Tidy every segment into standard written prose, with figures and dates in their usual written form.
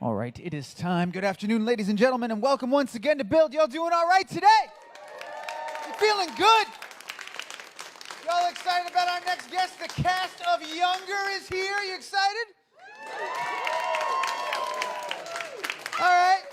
All right, it is time. Good afternoon, ladies and gentlemen, and welcome once again to Build. Y'all doing all right today? You feeling good? Y'all excited about our next guest? The cast of Younger is here. You excited? All right.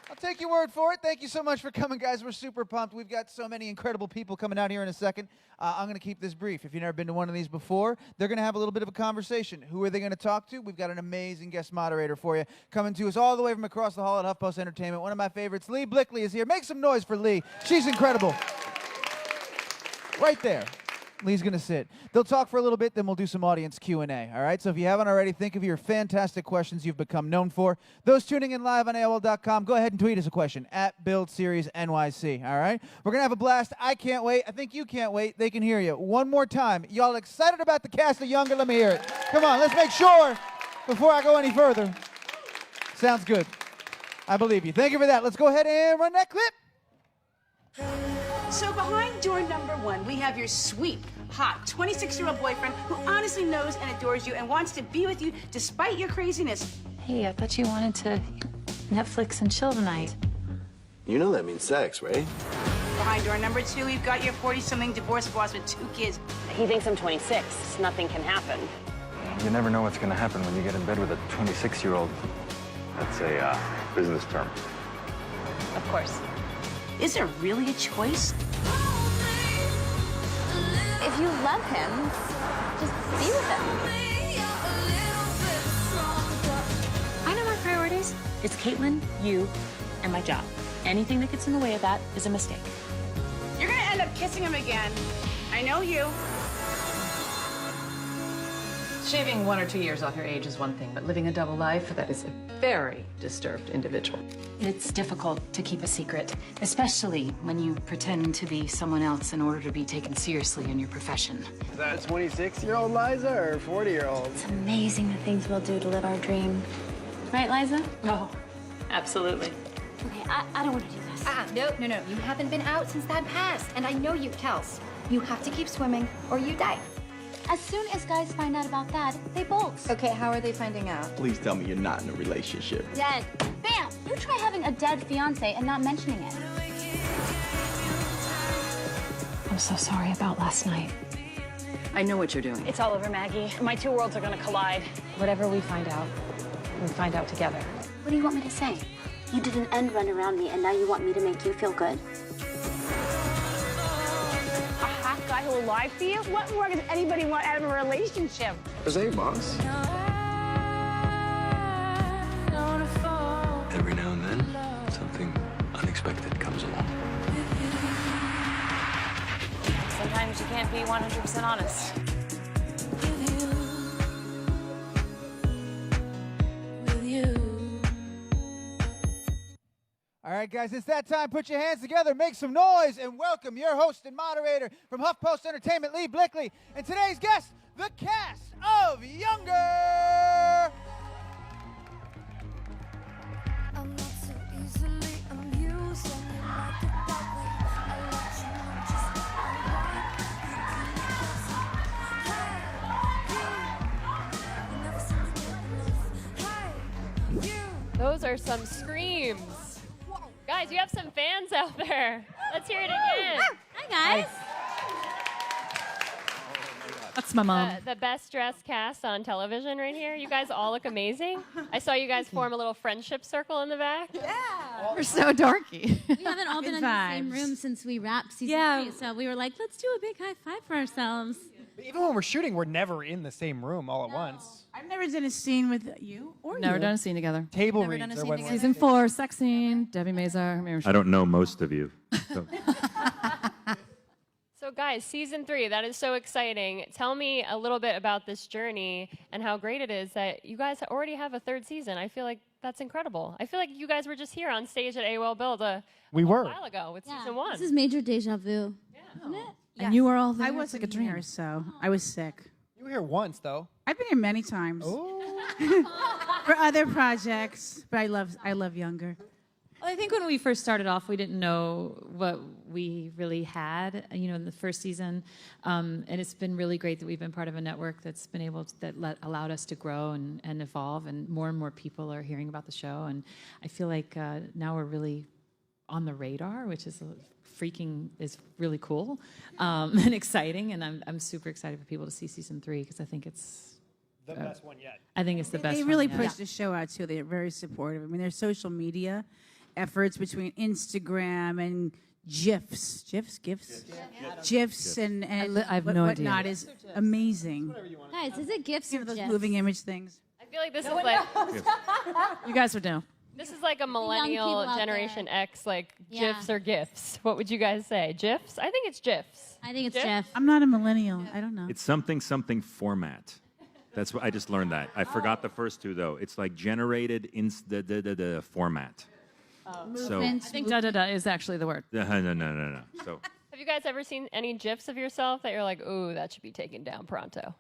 I'll take your word for it. Thank you so much for coming, guys. We're super pumped. We've got so many incredible people coming out here in a second. I'm going to keep this brief. If you've never been to one of these before, they're going to have a little bit of a conversation. Who are they going to talk to? We've got an amazing guest moderator for you coming to us all the way from across the hall at HuffPost Entertainment. One of my favorites, Lee Blickley, is here. Make some noise for Lee. She's incredible. Right there. Lee's going to sit. They'll talk for a little bit, then we'll do some audience Q&A, all right? So if you haven't already, think of your fantastic questions you've become known for. Those tuning in live on AOL.com, go ahead and tweet us a question, @BuildSeriesNYC, all right? We're going to have a blast. I can't wait. I think you can't wait. They can hear you. One more time. Y'all excited about the cast of Younger? Let me hear it. Come on, let's make sure before I go any further. Sounds good. I believe you. Thank you for that. Let's go ahead and run that clip. So behind door number 1, we have your sweet, hot, 26-year-old boyfriend who honestly knows and adores you and wants to be with you despite your craziness. Hey, I thought you wanted to Netflix and chill tonight. You know that means sex, right? Behind door number 2, we've got your 40-something divorce boss with 2 kids. He thinks I'm 26. Nothing can happen. You never know what's going to happen when you get in bed with a 26-year-old. That's a business term. Of course. Is there really a choice? If you love him, just be with him. I know my priorities. It's Caitlin, you, and my job. Anything that gets in the way of that is a mistake. You're gonna end up kissing him again. I know you. Shaving 1 or 2 years off your age is one thing, but living a double life, that is a very disturbed individual. It's difficult to keep a secret, especially when you pretend to be someone else in order to be taken seriously in your profession. Is that a 26-year-old Liza or a 40-year-old? It's amazing the things we'll do to live our dream. Right, Liza? Oh, absolutely. Okay, I don't want to do this. No. You haven't been out since that passed. And I know you, Kels. You have to keep swimming or you die. As soon as guys find out about that, they bolt. Okay, how are they finding out? Please tell me you're not in a relationship. Dead. Bam! You try having a dead fiance and not mentioning it. I'm so sorry about last night. I know what you're doing. It's all over, Maggie. My 2 worlds are gonna collide. Whatever we find out together. What do you want me to say? You did an end run around me, and now you want me to make you feel good? A hot guy who will lie for you? What more does anybody want out of a relationship? Hey, boss. Every now and then, something unexpected comes along. Sometimes you can't be 100% honest. All right, guys, it's that time. Put your hands together, make some noise, and welcome your host and moderator from HuffPost Entertainment, Lee Blickley, and today's guest, the cast of Younger. Those are some screams. Guys, you have some fans out there. Let's hear it again. Hi, guys. That's my mom. The best dressed cast on television right here. You guys all look amazing. I saw you guys form a little friendship circle in the back. Yeah. We're so dorky. We haven't all been in the same room since we wrapped season 3, so we were like, let's do a big high five for ourselves. Even when we're shooting, we're never in the same room all at once. I've never done a scene with you or Never done a scene together. Table Never reads done a are scene when together. Season 4, sex scene, Debbie Mazar. I don't know most of you. So. So guys, season 3, that is so exciting. Tell me a little bit about this journey and how great it is that you guys already have a 3rd season. I feel like that's incredible. I feel like you guys were just here on stage at AOL Build a while ago with season 1. This is major deja vu. Yeah. Isn't it? And you were all there. I wasn't like a dream. Here, so I was sick. You were here once, though. I've been here many times. Oh. For other projects, but I love Younger. Well, I think when we first started off, we didn't know what we really had, in the first season. And it's been really great that we've been part of a network that's been able to, allowed us to grow and evolve, and more people are hearing about the show. And I feel like now we're really on the radar, which is is really cool and exciting. And I'm super excited for people to see season 3 because I think it's the best one yet. I think it's the best. They really one yet. push the show out too. They're very supportive. I mean, their social media efforts between Instagram and GIFs, and I have no idea. whatnot is amazing. Guys, is it GIFs or Those GIFs? moving image things. I feel like this is like You guys are down. this is like a millennial Generation X, like Yeah. GIFs or GIFs. What would you guys say? GIFs? I think it's GIFs. I think it's GIF? Jeff. I'm not a millennial. I don't know. It's something format. That's what I just learned that. I forgot the first two though. It's like generated in the format. So I think da is actually the word. no. So Have you guys ever seen any GIFs of yourself that you're like, ooh, that should be taken down pronto?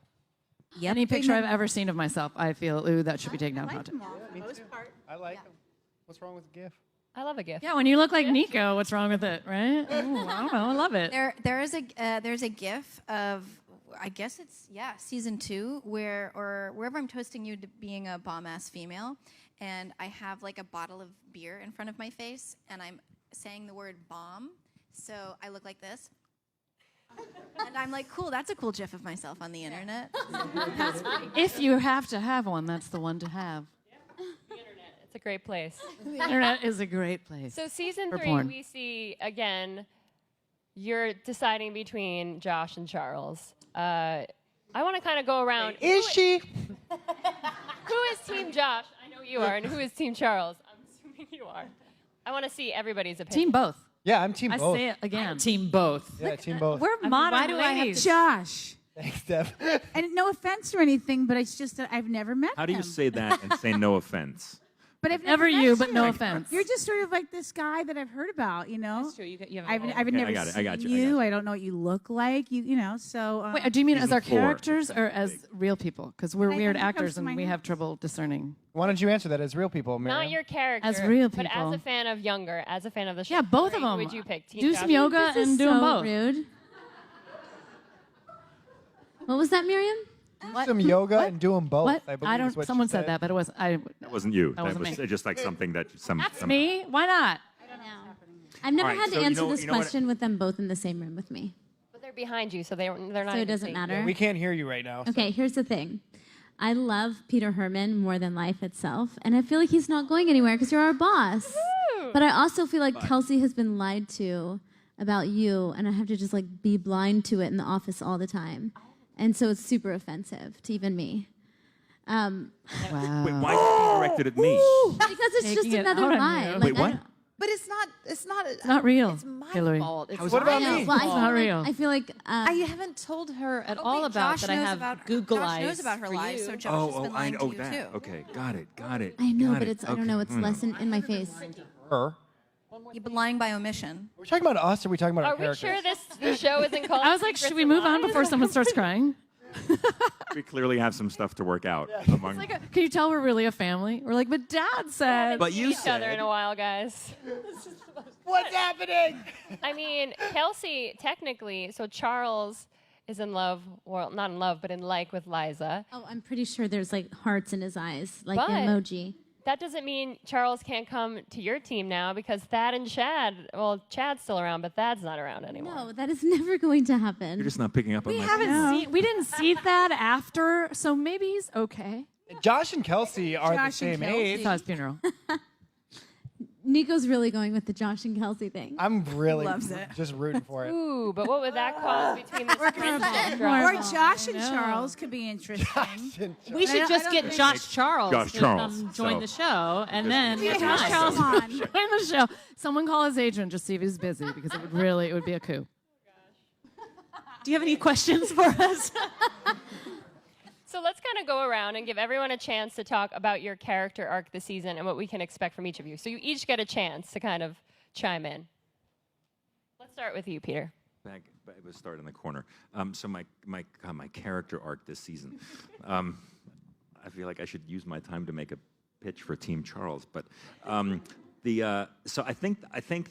Yep. Any picture I've ever seen of myself, I feel, ooh, that should be taken down. I like them. What's wrong with the GIF? I love a GIF. Yeah, when you look like Nico, what's wrong with it, right? Ooh, I don't know, I love it. There's a GIF of, I guess it's season 2 wherever I'm toasting you to being a bomb ass female, and I have like a bottle of beer in front of my face, and I'm saying the word bomb, so I look like this. And I'm like, cool, that's a cool GIF of myself on the internet. If you have to have one, that's the one to have. It's a great place. The internet is a great place. So season for 3, porn. we see, again, you're deciding between Josh and Charles. I want to kind of go around. Is she? Who is Team Josh? I know you are. And who is Team Charles? I'm assuming you are. I want to see everybody's opinion. Team both. Yeah, I'm team I both. say it again. Team both. Yeah, team both. We're modern Why do I have ladies. Josh? Thanks, Deb. And no offense or anything, but it's just that I've never met how do you him. say that and say no offense? But I've Never met you, but no offense. You're just sort of like this guy that I've heard about, you know. That's true. You I've Okay, never I got it, I got seen you, I got you. I don't know what you look like. You know. So. Wait, do you mean as Season our 4. characters or as real people? Because we're I- weird it comes actors to and my we head. have trouble discerning. Why don't you answer that as real people, Miriam? Not your character. As real But as people. a fan of Younger, as a fan of the show. Yeah, both of Who them. would you pick? Team Do Josh? some yoga This is and do so them both. rude. What was that, Miriam? Do some yoga and do them both. What? I believe is what Someone she said that, but it wasn't. That wasn't you. That wasn't was me. just like something that some. That's some me. Why not? I've never All right, had so to answer you know this what? question with them both in the same room with me. But they're behind you, so they're not. So it even doesn't seeing matter. We can't hear you right now. so- Okay, here's the thing. I love Peter Herman more than life itself, and I feel like he's not going anywhere because you're our boss. But I also feel like Kelsey has been lied to about you, and I have to just like be blind to it in the office all the time. And so it's super offensive to even me. Wow. Wait, why is it being directed at me? Because it's just Taking it another out on lie. you. Like, Wait, I what? don't- But it's not. It's not real, It's my Hilary. fault. It's What about my me? Well, I fault. feel not like, real. I feel like I haven't told her at Oh, all wait, about Josh that I knows have about- Google Josh eyes knows about her for lies, you. so Josh has been lying to you that. too. Okay, got it. I know, got but it. it's I don't know. It's Okay, less in my face. Her. You've been lying by omission. We're talking about us, or are we talking about Are our we characters? sure this show isn't called? I was like, Secrets should we and move on Lies? before someone starts crying? We clearly have some stuff to work out among. Can you tell we're really a family? We're like, but Dad said. But you Each other said. in a while, guys. What's happening? I mean, Kelsey, technically, so Charles is in love, well, not in love, but in like with Liza. Oh, I'm pretty sure there's like hearts in his eyes, like But- emoji. That doesn't mean Charles can't come to your team now because Thad and Chad, well, Chad's still around, but Thad's not around anymore. No, that is never going to happen. You're just not picking up on We my. haven't seen. We didn't see that after, so maybe he's okay. Josh and Kelsey are the Josh and same Kelsey. age. Saw his funeral. Nico's really going with the Josh and Kelsey thing. I'm really Loves it. just rooting for it. Ooh, but what would that cause between the friendship Or drama? Josh and Charles could be interesting. We should just get Josh Charles Josh to Charles, come join so- the show, and then Yeah, it's Josh fine. Charles on. Join the show. Someone call his agent, just see if he's busy, because it would be a coup. Do you have any questions for us? So let's kind of go around and give everyone a chance to talk about your character arc this season and what we can expect from each of you. So you each get a chance to kind of chime in. Let's start with you, Peter. Let's start in the corner. So my character arc this season. I feel like I should use my time to make a pitch for Team Charles, but So I think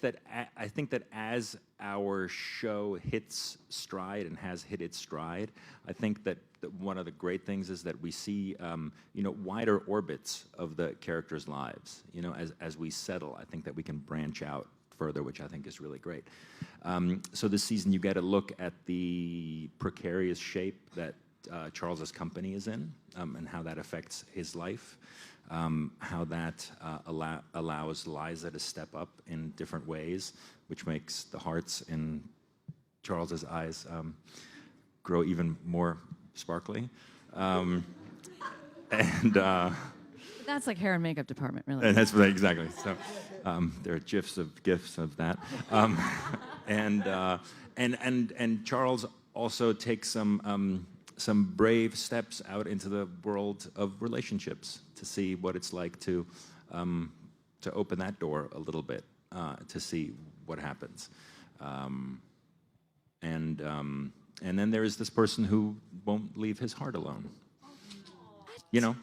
that as our show hits stride and has hit its stride, I think that one of the great things is that we see wider orbits of the characters' lives. As we settle, I think that we can branch out further, which I think is really great. So this season, you get a look at the precarious shape that Charles's company is in, and how that affects his life. How that allows Liza to step up in different ways, which makes the hearts in Charles's eyes grow even more sparkly. That's like hair and makeup department, really. And that's right, exactly. So there are gifs of that, and Charles also takes some brave steps out into the world of relationships to see what it's like to open that door a little bit, to see what happens. And then there is this person who won't leave his heart alone. You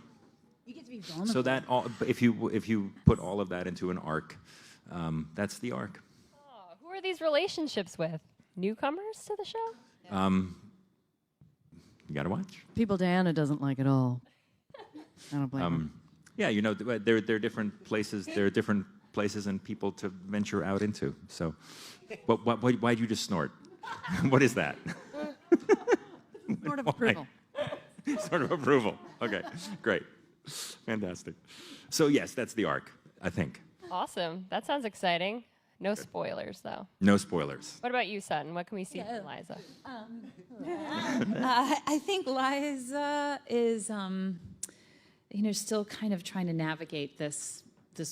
get to be vulnerable. So that if you put all of that into an arc, that's the arc. Oh, who are these relationships with? Newcomers to the show? You gotta watch. People Diana doesn't like at all. I don't blame her. Yeah, there are different places. There are different places and people to venture out into. So, why'd you just snort? What is that? Sort of approval. Sort of approval. Okay, great, fantastic. So yes, that's the arc, I think. Awesome. That sounds exciting. No spoilers, though. No spoilers. What about you, Sutton? What can we see from Liza? I think Liza is, still kind of trying to navigate this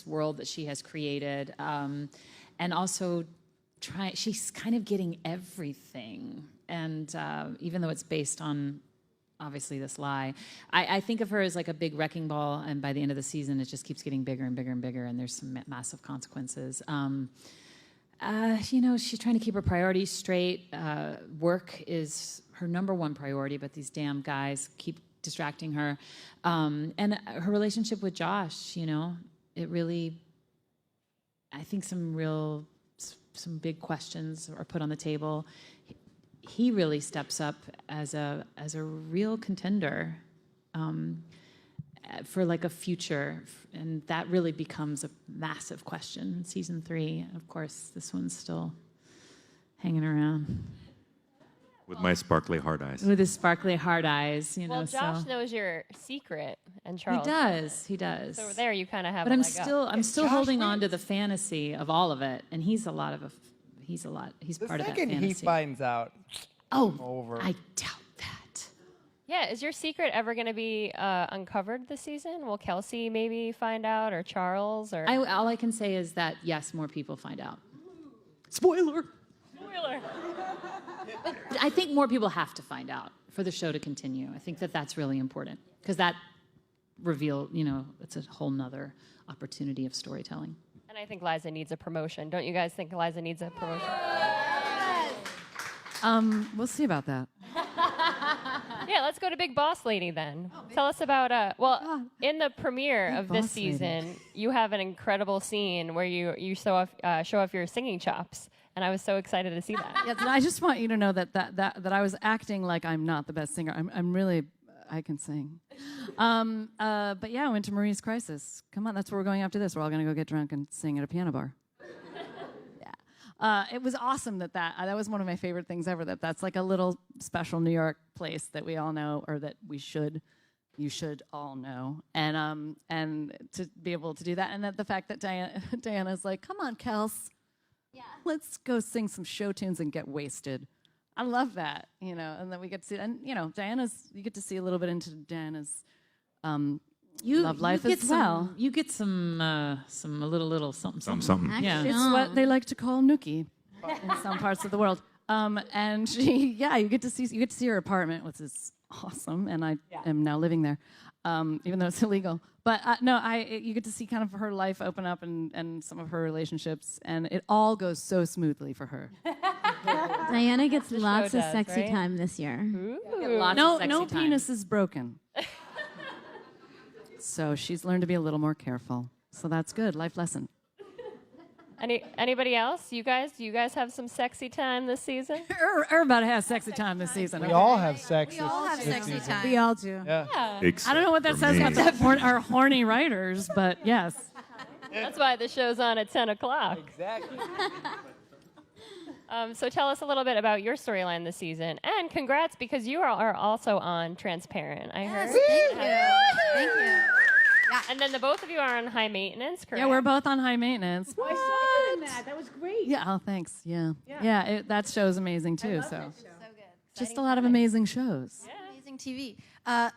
world that she has created, and also she's kind of getting everything. And even though it's based on, obviously, this lie, I think of her as like a big wrecking ball, and by the end of the season, it just keeps getting bigger and bigger and bigger, and there's some massive consequences. She's trying to keep her priorities straight. Work is her number one priority, but these damn guys keep distracting her. And her relationship with Josh, it really, I think some big questions are put on the table. He really steps up as a real contender for like a future, and that really becomes a massive question in season 3. Of course, this one's still hanging around. With my sparkly hard eyes. With his sparkly hard eyes, Well, Josh knows your secret, and Charles. He does. So there, you kind of have. But a I'm leg up. I'm still holding on to the fantasy of all of it, and he's part of that fantasy. The second he finds out, over. I doubt that. Yeah, is your secret ever going to be uncovered this season? Will Kelsey maybe find out, or Charles, or? All I can say is that yes, more people find out. Spoiler. But I think more people have to find out for the show to continue. I think that's really important, because that reveal, it's a whole nother opportunity of storytelling. And I think Liza needs a promotion. Don't you guys think Liza needs a promotion? We'll see about that. Yeah, let's go to Big Boss Lady then. Tell us about, in the premiere of this season, you have an incredible scene where you show off your singing chops. And I was so excited to see that. Yes, and I just want you to know that I was acting like I'm not the best singer. I'm really, I can sing. But yeah, I went to Marie's Crisis. Come on, that's where we're going after this. We're all going to go get drunk and sing at a piano bar. Yeah. It was awesome that was one of my favorite things ever, that's like a little special New York place that we all know, or that you should all know. And to be able to do that, and that the fact that Diana's like, come on, Kels. Yeah. Let's go sing some show tunes and get wasted. I love that, and then we get to see, and you get to see a little bit into Diana's love life as well. You get a little something. Something. Yeah. It's what they like to call nookie in some parts of the world. And you get to see her apartment, which is awesome, and I am now living there, even though it's illegal. But you get to see kind of her life open up and some of her relationships, and it all goes so smoothly for her. Diana gets lots of does, sexy right? time this year. No penis is broken. So she's learned to be a little more careful. So that's good. Life lesson. Anybody else? You guys have some sexy time this season? Everybody has sexy time this season. We all have sex. We all have sexy time. We all do. Yeah. I don't know what that says about our horny writers, but yes. That's why the show's on at 10 o'clock. Exactly. So tell us a little bit about your storyline this season, and congrats because you are also on Transparent. I heard. Thank you. Thank you. Yeah. And then the both of you are on High Maintenance, correct? Yeah, we're both on High Maintenance. I saw you in that. That was great. Yeah, oh, thanks. Yeah, that show's amazing too. I love So that show. So good. just a lot of amazing shows. Amazing TV.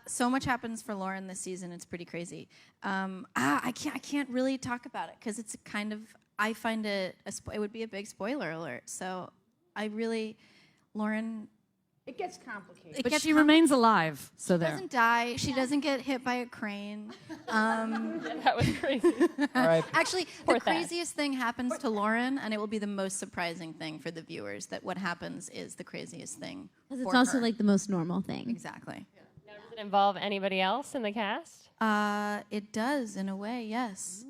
So much happens for Lauren this season. It's pretty crazy. I can't really talk about it because it's a kind of. I find it it would be a big spoiler alert. So I really, Lauren. It gets complicated. But she remains alive. So She there. doesn't die. She doesn't get hit by a crane. That was crazy. All right. Actually, Poor the Thad. craziest thing happens to Lauren, and it will be the most surprising thing for the viewers. That what happens is the craziest thing. Because it's for also her. like the most normal thing. Exactly. Now, does it involve anybody else in the cast? It does in a way. Yes.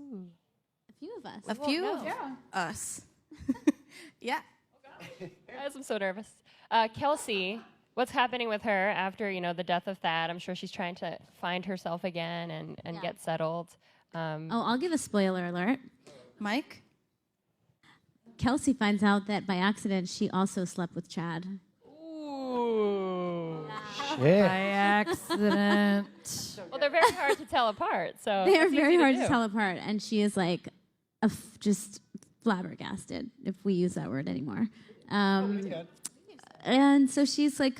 A few of us. A few of us. Yeah. Guys, I'm so nervous. Kelsey, what's happening with her after the death of Thad? I'm sure she's trying to find herself again and get settled. I'll give a spoiler alert. Mike? Kelsey finds out that by accident she also slept with Chad. Ooh. Shit. By accident. Well, they're very hard to tell apart. So They are it's very easy hard do. to tell apart, and she is like just flabbergasted, if we use that word anymore. And so she's like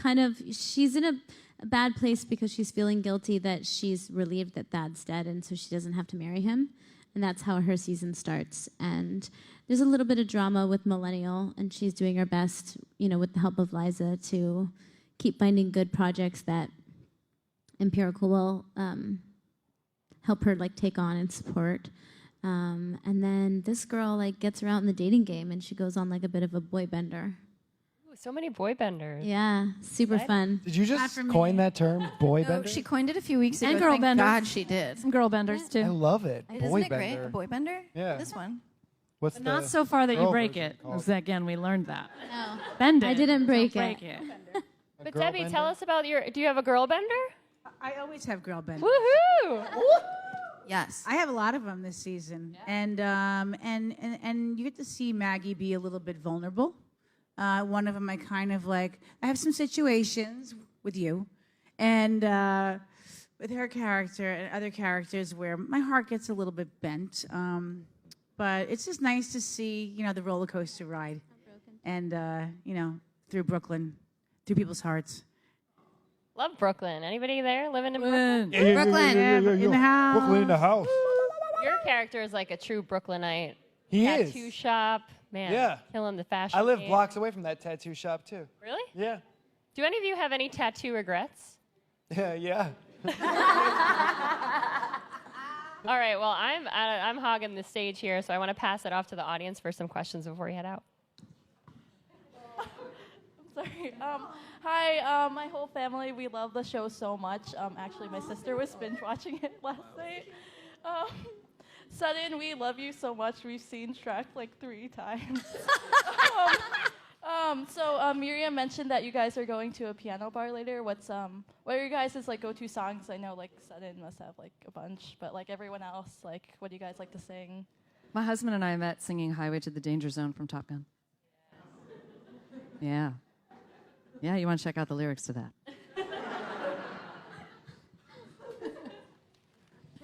she's in a bad place because she's feeling guilty that she's relieved that Thad's dead, and so she doesn't have to marry him. And that's how her season starts. And there's a little bit of drama with Millennial, and she's doing her best, with the help of Liza, to keep finding good projects that Empirical will help her take on and support. And then this girl gets her out in the dating game, and she goes on a bit of a boy bender. Ooh, so many boy benders. Yeah, super fun. Did you just coin that term, boy No, bender? she coined it a few weeks ago. And girl Thank benders. God she did. Some girl benders too. I love it. Isn't Boy it great? bender. A boy bender? Yeah. This one. What's But the not so far that you girl break version it. called? 'Cause again, we learned that. No. Bend it. I didn't break Don't it. break it. But girl Debbie, bender? tell us about do you have a girl bender? I always have girl benders. Woohoo! Yes. I have a lot of them this season, and you get to see Maggie be a little bit vulnerable. One of them, I have some situations with you, and with her character and other characters where my heart gets a little bit bent. But it's just nice to see, the roller coaster ride, and through Brooklyn, through people's hearts. Love Brooklyn. Anybody there living in Brooklyn? Brooklyn. In the house. Brooklyn in the house. Your character is like a true Brooklynite. He Tattoo is. shop, man. Yeah. Killing the fashion. I live game. blocks away from that tattoo shop too. Really? Yeah. Do any of you have any tattoo regrets? Yeah. All right. Well, I'm hogging the stage here, so I want to pass it off to the audience for some questions before we head out. Sorry. Hi, my whole family, we love the show so much. Actually, my sister was binge watching it last night. Sudden, we love you so much. We've seen Shrek 3 times. So Miriam mentioned that you guys are going to a piano bar later. What are your guys' go-to songs? I know Sudden must have a bunch, but everyone else, what do you guys like to sing? My husband and I met singing Highway to the Danger Zone from Top Gun. Yeah. Yeah, you want to check out the lyrics to that. I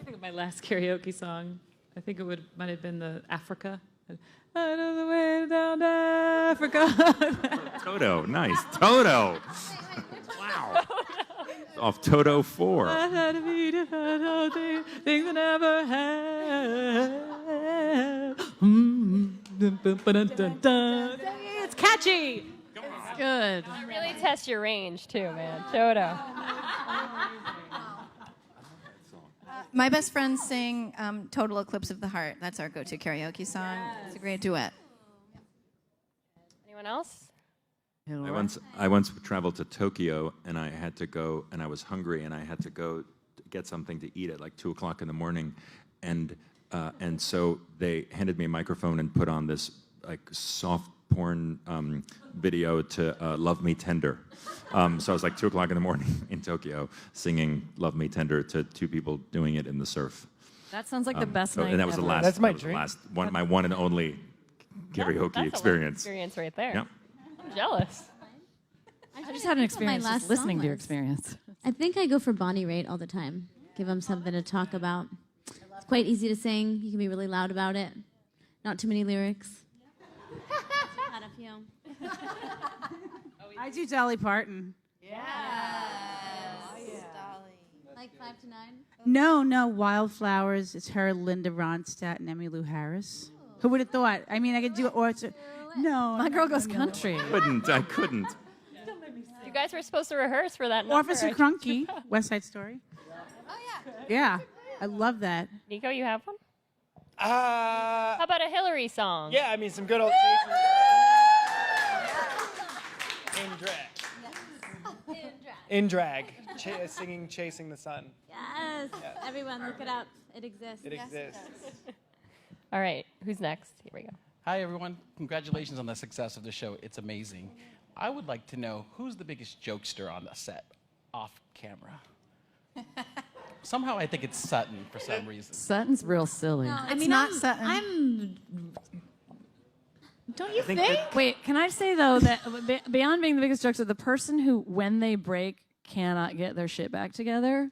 think of my last karaoke song. I think might have been the Africa. I know the way down to Africa. Toto, nice. Toto. Wow. Off Toto 4. I had to be different, things I never had. It's catchy. It's good. You really test your range too, man. Toto. My best friends sing Total Eclipse of the Heart. That's our go-to karaoke song. It's a great duet. Anyone else? I once traveled to Tokyo, and I had to go, and I was hungry, and I had to go get something to eat at 2 o'clock in the morning, and and so they handed me a microphone and put on this like soft porn video to Love Me Tender. So I was like 2 o'clock in the morning in Tokyo singing Love Me Tender to 2 people doing it in the surf. That sounds like the best night And that was the ever. last. That's my that was the dream. my one and only karaoke That's experience. A experience right there. Yep. I'm jealous. I just had an experience last just listening song to your was. experience. I think I go for Bonnie Raitt all the time. Give them something to talk about. It's quite easy to sing. You can be really loud about it. Not too many lyrics. Had a few. I do Dolly Parton. Like 5 to 9. No, Wildflowers. It's her, Linda Ronstadt, and Emmylou Harris. Who would have thought? I mean, I could do it, or it's no. My girl goes country. I couldn't. You guys were supposed to rehearse for that number. Officer Crunky, West Side Story. Yeah, I love that. Nico, you have one? Uh, How about a Hilary song? yeah, I mean, some good old in drag. In drag. Singing Chasing the Sun. Yes. Everyone, look it up. It exists. It exists. All right, who's next? Here we go. Hi, everyone. Congratulations on the success of the show. It's amazing. I would like to know who's the biggest jokester on the set, off camera. Somehow I think it's Sutton for some reason. Sutton's real silly. No, It's not Sutton. Don't you think? Wait, can I say though that beyond being the biggest jokester, the person who, when they break, cannot get their shit back together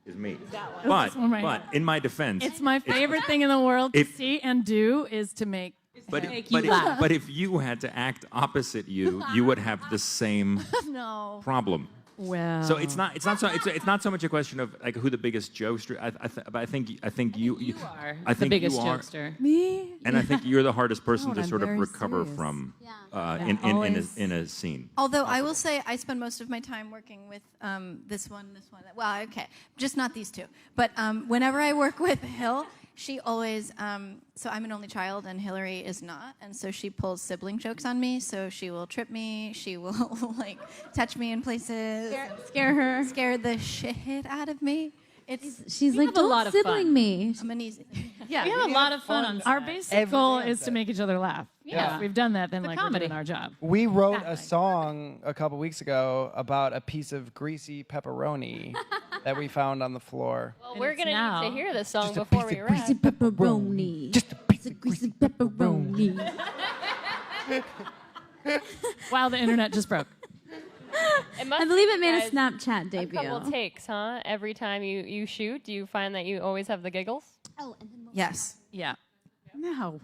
Is me. That's one right But in my defense, It's my favorite thing in the world to see and do is to make you laugh. But if you had to act opposite you would have the same No. problem. Well. So it's not so much a question of like who the biggest jokester. But I think you are I the think biggest you are, jokester. Me? and I think you're the hardest person Oh, to I'm sort of very recover serious. from Yeah. in a scene. Although I will say I spend most of my time working with this one. Well, okay, just not these two. But whenever I work with Hill, she always, so I'm an only child and Hilary is not. And so she pulls sibling jokes on me. So she will trip me. She will like touch me in places. Scare her. Scare the shit out of me. She's like, have a lot don't of sibling fun. me. I'm an easy. Yeah, Yeah, we have a lot of fun on our basic goal is to make each other laugh. Yeah, if we've done that, then It's a like we're comedy. doing our job. We wrote a song a couple weeks ago about a piece of greasy pepperoni that we found on the floor. Well, we're going to now need to hear this song just a before piece we of wrap. Greasy pepperoni. Just a piece of greasy pepperoni. Wow, the internet just broke. It must I believe take it you made a guys Snapchat debut. A couple takes, huh? Every time you shoot, do you find that you always have the giggles? Oh, and then Yes. Yeah. No.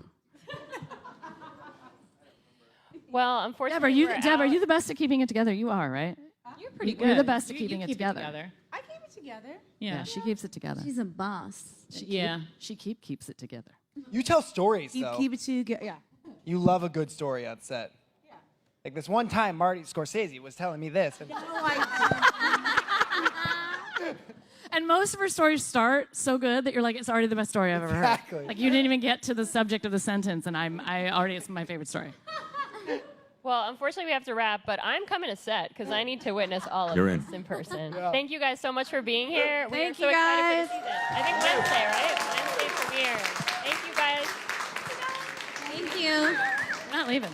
Well, unfortunately, Deb, are you the best at keeping it together? You are, right? You're pretty You're the good. best at You keeping it keep it together. together. I keep it together. Yeah, she keeps it together. she's a boss. She keeps it together. You tell stories, You though. keep it together. Yeah. You love a good story on set. Yeah. Like this one time, Marty Scorsese was telling me this. And And most of her stories start so good that you're like, it's already the best story I've ever Exactly. heard. Like you didn't even get to the subject of the sentence, and it's my favorite story. Well, unfortunately, we have to wrap, but I'm coming to set because I need to witness all of You're this in person. Thank you guys so much for being here. We are Thank so you, excited guys. for the season. I think Wednesday, right? Wednesday premiere. Thank you guys. Thank you. We're not leaving.